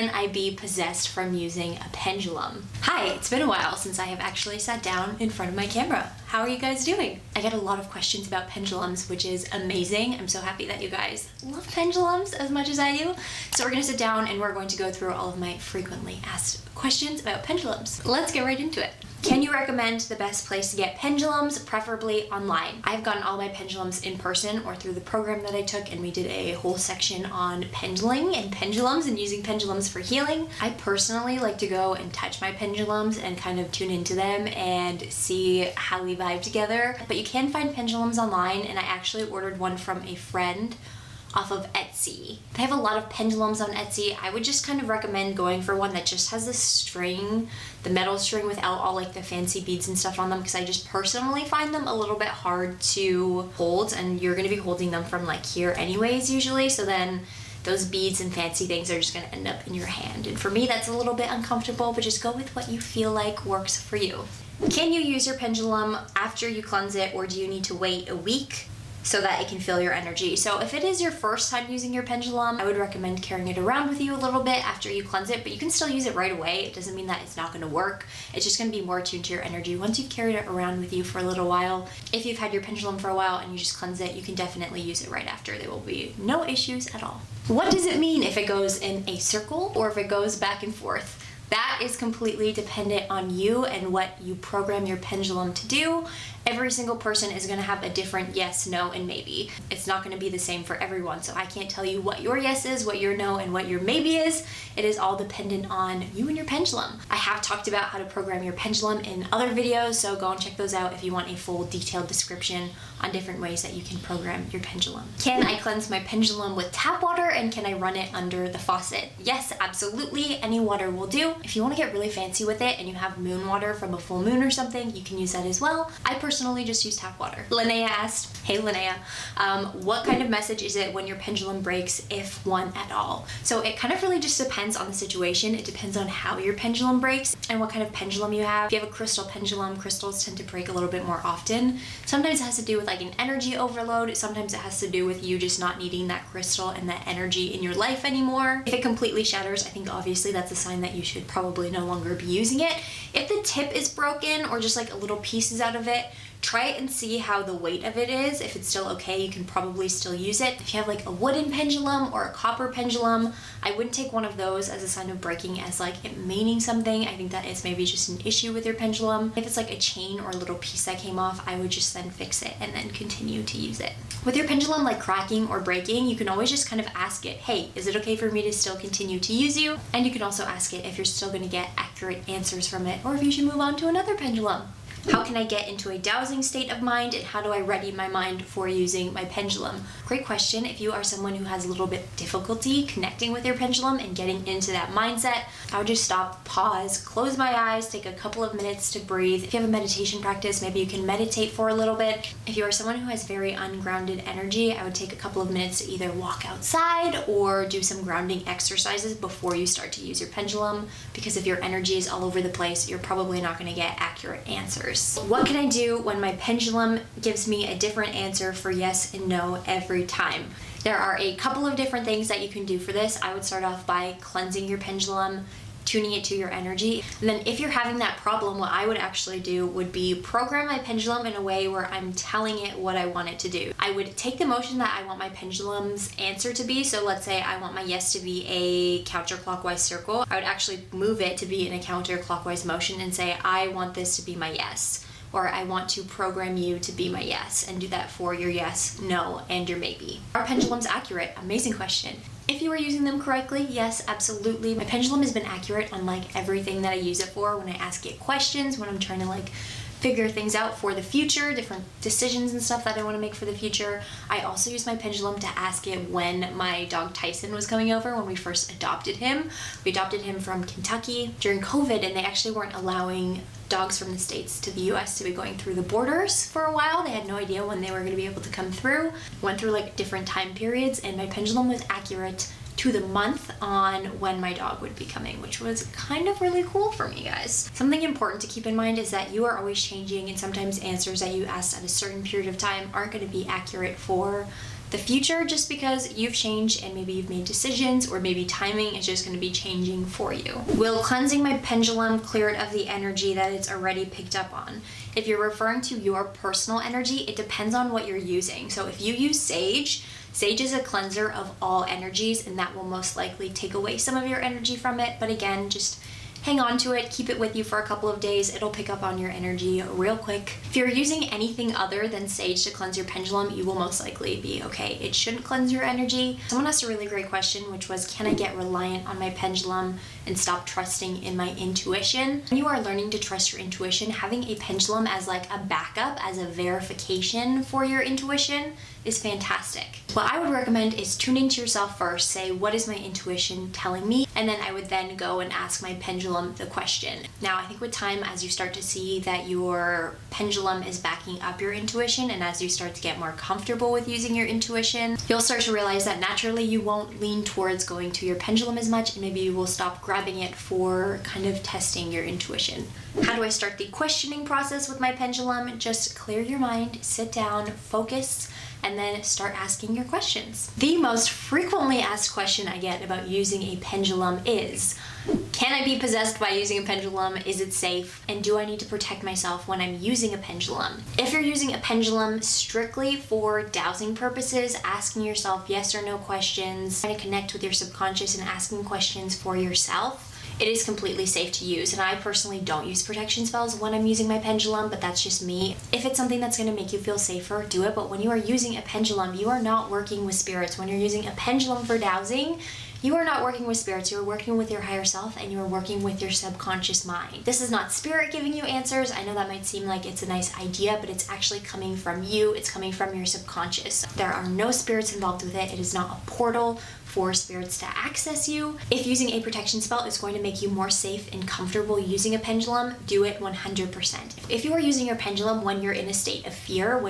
Can I be possessed from using a pendulum? Hi, it's been a while since I have actually sat down in front of my camera. How are you guys doing? I get a lot of questions about pendulums, which is amazing. I'm so happy that you guys love pendulums as much as I do. So we're gonna sit down and we're going to go through all of my frequently asked questions about pendulums. Let's get right into it. Can you recommend the best place to get pendulums, preferably online? I've gotten all my pendulums in person or through the program that I took, and we did a whole section on pendling and pendulums and using pendulums for healing. I personally like to go and touch my pendulums and kind of tune into them and see how we vibe together. But you can find pendulums online, and I actually ordered one from a friend off of Etsy. They have a lot of pendulums on Etsy. I would just kind of recommend going for one that just has the string, the metal string without all like the fancy beads and stuff on them, because I just personally find them a little bit hard to hold, and you're gonna be holding them from like here anyways usually, so then those beads and fancy things are just gonna end up in your hand. And for me, that's a little bit uncomfortable, but just go with what you feel like works for you. Can you use your pendulum after you cleanse it, or do you need to wait a week so that it can feel your energy? So if it is your first time using your pendulum, I would recommend carrying it around with you a little bit after you cleanse it, but you can still use it right away. It doesn't mean that it's not going to work. It's just going to be more attuned to your energy once you've carried it around with you for a little while. If you've had your pendulum for a while and you just cleanse it, you can definitely use it right after. There will be no issues at all. What does it mean if it goes in a circle or if it goes back and forth? That is completely dependent on you and what you program your pendulum to do. Every single person is gonna have a different yes, no, and maybe. It's not gonna be the same for everyone, so I can't tell you what your yes is, what your no, and what your maybe is. It is all dependent on you and your pendulum. I have talked about how to program your pendulum in other videos, so go and check those out if you want a full detailed description on different ways that you can program your pendulum. Can I cleanse my pendulum with tap water, and can I run it under the faucet? Yes, absolutely, any water will do. If you wanna get really fancy with it and you have moon water from a full moon or something, you can use that as well. I personally just use tap water. Linnea asked, hey Linnea, what kind of message is it when your pendulum breaks, if one at all? So it kind of really just depends on the situation. It depends on how your pendulum breaks and what kind of pendulum you have. If you have a crystal pendulum, crystals tend to break a little bit more often. Sometimes it has to do with like an energy overload. Sometimes it has to do with you just not needing that crystal and that energy in your life anymore. If it completely shatters, I think obviously that's a sign that you should probably no longer be using it. If the tip is broken or just like a little pieces out of it, try it and see how the weight of it is. If it's still okay, you can probably still use it. If you have like a wooden pendulum or a copper pendulum, I wouldn't take one of those as a sign of breaking as like it meaning something. I think that is maybe just an issue with your pendulum. If it's like a chain or a little piece that came off, I would just then fix it and then continue to use it. With your pendulum like cracking or breaking, you can always just kind of ask it, hey, is it okay for me to still continue to use you? And you can also ask it if you're still gonna get accurate answers from it, or if you should move on to another pendulum. How can I get into a dowsing state of mind, and how do I ready my mind for using my pendulum? Great question. If you are someone who has a little bit difficulty connecting with your pendulum and getting into that mindset, I would just stop, pause, close my eyes, take a couple of minutes to breathe. If you have a meditation practice, maybe you can meditate for a little bit. If you are someone who has very ungrounded energy, I would take a couple of minutes to either walk outside or do some grounding exercises before you start to use your pendulum, because if your energy is all over the place, you're probably not going to get accurate answers. What can I do when my pendulum gives me a different answer for yes and no every time? There are a couple of different things that you can do for this. I would start off by cleansing your pendulum, tuning it to your energy. And then if you're having that problem, what I would actually do would be program my pendulum in a way where I'm telling it what I want it to do. I would take the motion that I want my pendulum's answer to be. So let's say I want my yes to be a counterclockwise circle. I would actually move it to be in a counterclockwise motion and say, I want this to be my yes. Or I want to program you to be my yes, and do that for your yes, no, and your maybe. Are pendulums accurate? Amazing question. If you are using them correctly, yes, absolutely. My pendulum has been accurate on like everything that I use it for. When I ask it questions, when I'm trying to like figure things out for the future, different decisions and stuff that I want to make for the future. I also use my pendulum to ask it when my dog Tyson was coming over when we first adopted him. We adopted him from Kentucky during COVID, and they actually weren't allowing dogs from the States to the US to be going through the borders for a while. They had no idea when they were going to be able to come through. Went through like different time periods, and my pendulum was accurate to the month on when my dog would be coming, which was kind of really cool for me, guys. Something important to keep in mind is that you are always changing, and sometimes answers that you asked at a certain period of time aren't going to be accurate for the future just because you've changed and maybe you've made decisions, or maybe timing is just going to be changing for you. Will cleansing my pendulum clear it of the energy that it's already picked up on? If you're referring to your personal energy, it depends on what you're using. So if you use sage, sage is a cleanser of all energies, and that will most likely take away some of your energy from it. But again, just hang on to it, keep it with you for a couple of days. It'll pick up on your energy real quick. If you're using anything other than sage to cleanse your pendulum, you will most likely be okay. It shouldn't cleanse your energy. Someone asked a really great question, which was, can I get reliant on my pendulum and stop trusting in my intuition? When you are learning to trust your intuition, having a pendulum as like a backup, as a verification for your intuition is fantastic. What I would recommend is tune into yourself first, say, what is my intuition telling me? And then I would then go and ask my pendulum the question. Now, I think with time, as you start to see that your pendulum is backing up your intuition, and as you start to get more comfortable with using your intuition, you'll start to realize that naturally you won't lean towards going to your pendulum as much, and maybe you will stop grabbing it for kind of testing your intuition. How do I start the questioning process with my pendulum? Just clear your mind, sit down, focus, and then start asking your questions. The most frequently asked question I get about using a pendulum is, can I be possessed by using a pendulum? Is it safe? And do I need to protect myself when I'm using a pendulum? If you're using a pendulum strictly for dowsing purposes, asking yourself yes or no questions, trying to connect with your subconscious and asking questions for yourself, it is completely safe to use. And I personally don't use protection spells when I'm using my pendulum, but that's just me. If it's something that's going to make you feel safer, do it. But when you are using a pendulum, you are not working with spirits. When you're using a pendulum for dowsing, you are not working with spirits. You're working with your higher self, and you're working with your subconscious mind. This is not spirit giving you answers. I know that might seem like it's a nice idea, but it's actually coming from you. It's coming from your subconscious. There are no spirits involved with it. It is not a portal for spirits to access you. If using a protection spell is going to make you more safe and comfortable using a pendulum, do it 100%. If you are using your pendulum when you're in a state of fear,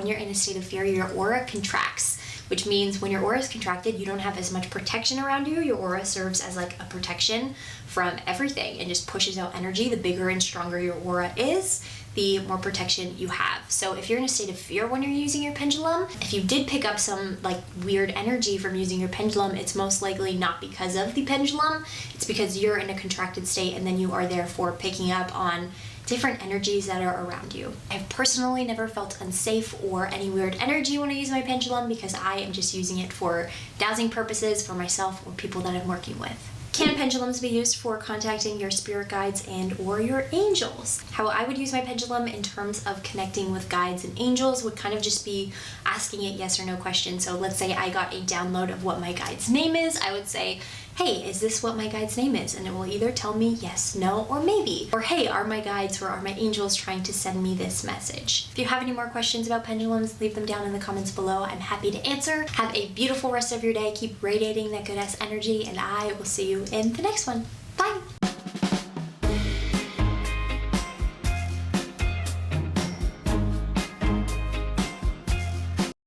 your aura contracts, which means when your aura is contracted, you don't have as much protection around you. Your aura serves as like a protection from everything and just pushes out energy. The bigger and stronger your aura is, the more protection you have. So if you're in a state of fear when you're using your pendulum, if you did pick up some like weird energy from using your pendulum, it's most likely not because of the pendulum. It's because you're in a contracted state, and then you are therefore picking up on different energies that are around you. I've personally never felt unsafe or any weird energy when I use my pendulum, because I am just using it for dowsing purposes for myself or people that I'm working with. Can pendulums be used for contacting your spirit guides and or your angels? How I would use my pendulum in terms of connecting with guides and angels would kind of just be asking it yes or no questions. So let's say I got a download of what my guide's name is. I would say, hey, is this what my guide's name is? And it will either tell me yes, no, or maybe. Or hey, are my guides or are my angels trying to send me this message? If you have any more questions about pendulums, leave them down in the comments below. I'm happy to answer. Have a beautiful rest of your day. Keep radiating that good ass energy, and I will see you in the next one. Bye!